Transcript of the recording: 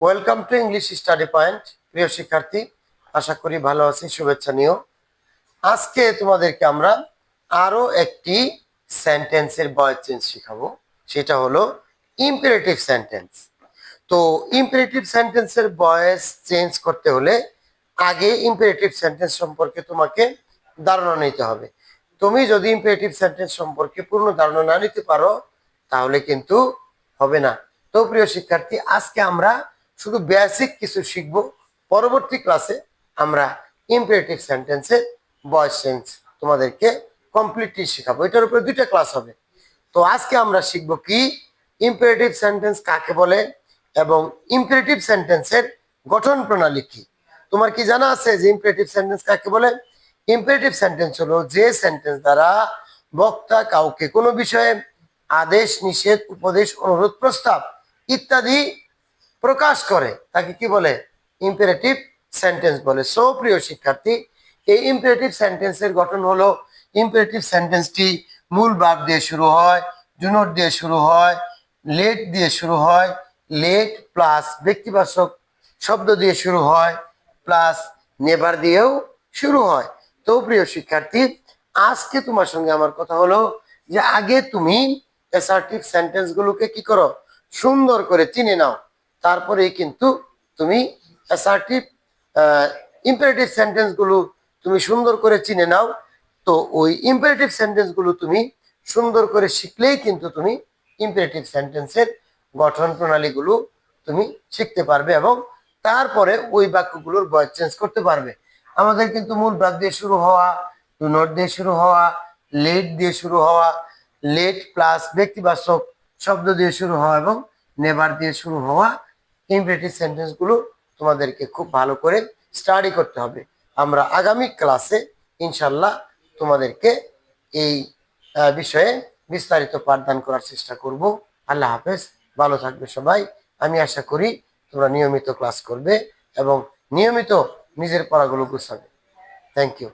Welcome to English study point. প্রিয় শিক্ষার্থী, আশা করি ভালো আছি, শুভেচ্ছা নিও। আজকে তোমাদেরকে আমরা আরো একটি সেন্টেন্সের ভয়েস চেঞ্জ শিখাবো, সেটা হলো ইম্পারেটিভ সেন্টেন্স। তো ইম্পারেটিভ সেন্টেন্সের ভয়েস চেঞ্জ করতে হলে আগে ইম্পারেটিভ সেন্টেন্স সম্পর্কে তোমাকে ধারণা নিতে হবে। তুমি যদি ইম্পারেটিভ সেন্টেন্স সম্পর্কে পূর্ণ ধারণা না নিতে পারো তাহলে কিন্তু হবে না। তো প্রিয় শিক্ষার্থী, আজকে আমরা শুধু বেসিক কিছু শিখব। পরবর্তী ক্লাসে আমরা ইম্পারেটিভ সেন্টেন্সের ভয়েস চেঞ্জ তোমাদেরকে কমপ্লিটলি শেখাবো। এটার উপরে দুইটা ক্লাস হবে। তো আজকে আমরা শিখবো কি ইম্পারেটিভ সেন্টেন্স কাকে বলে এবং ইম্পারেটিভ সেন্টেন্সের গঠন প্রণালী কি। তোমার কি জানা আছে যে ইম্পারেটিভ সেন্টেন্স কাকে বলে? ইম্পারেটিভ সেন্টেন্স হলো যে সেন্টেন্স দ্বারা বক্তা কাউকে কোনো বিষয়ে আদেশ, নিষেধ, উপদেশ, অনুরোধ, প্রস্তাব ইত্যাদি প্রকাশ করে তাকে কি বলে? ইম্পারেটিভ সেন্টেন্স বলে। সো প্রিয় শিক্ষার্থী, এই ইম্পারেটিভ সেন্টেন্সের গঠন হলো, ইম্পারেটিভ সেন্টেন্সটি মূল ভার্ব দিয়ে শুরু হয়, ডু নট দিয়ে শুরু হয়, লেট দিয়ে শুরু হয়, লেট প্লাস ব্যক্তিবাচক শব্দ দিয়ে শুরু হয়, প্লাস নেভার দিয়েও শুরু হয়। তো প্রিয় শিক্ষার্থী, আজকে তোমার সঙ্গে আমার কথা হলো যে আগে তুমি অ্যাসার্টিভ সেন্টেন্স গুলোকে কি করো? সুন্দর করে চিনে নাও, তারপরে কিন্তু তুমি অ্যাসার্টিভ ইম্পারেটিভ সেন্টেন্স গুলো তুমি সুন্দর করে চিনে নাও। তো ওই ইম্পারেটিভ সেন্টেন্স গুলো তুমি সুন্দর করে শিখলেই কিন্তু তুমি ইম্পারেটিভ সেন্টেন্সের গঠন প্রণালী গুলো তুমি শিখতে পারবে এবং তারপরে ওই বাক্যগুলোর ভয়েস চেঞ্জ করতে পারবে। আমাদের কিন্তু মূল ভাব দিয়ে শুরু হওয়া, ডু নট দিয়ে শুরু হওয়া, লেট দিয়ে শুরু হওয়া, লেট প্লাস ব্যক্তিবাচক শব্দ দিয়ে শুরু হওয়া এবং নেভার দিয়ে শুরু হওয়া ইম্পারেটিভ সেন্টেন্স গুলো তোমাদেরকে খুব ভালো করে স্টাডি করতে হবে। আমরা আগামী ক্লাসে ইনশাল্লাহ তোমাদেরকে এই বিষয়ে বিস্তারিত পাঠদান করার চেষ্টা করব। আল্লাহ হাফেজ, ভালো থাকবে সবাই। আমি আশা করি তোমরা নিয়মিত ক্লাস করবে এবং নিয়মিত নিজের পড়াগুলো গুছাবে। Thank you.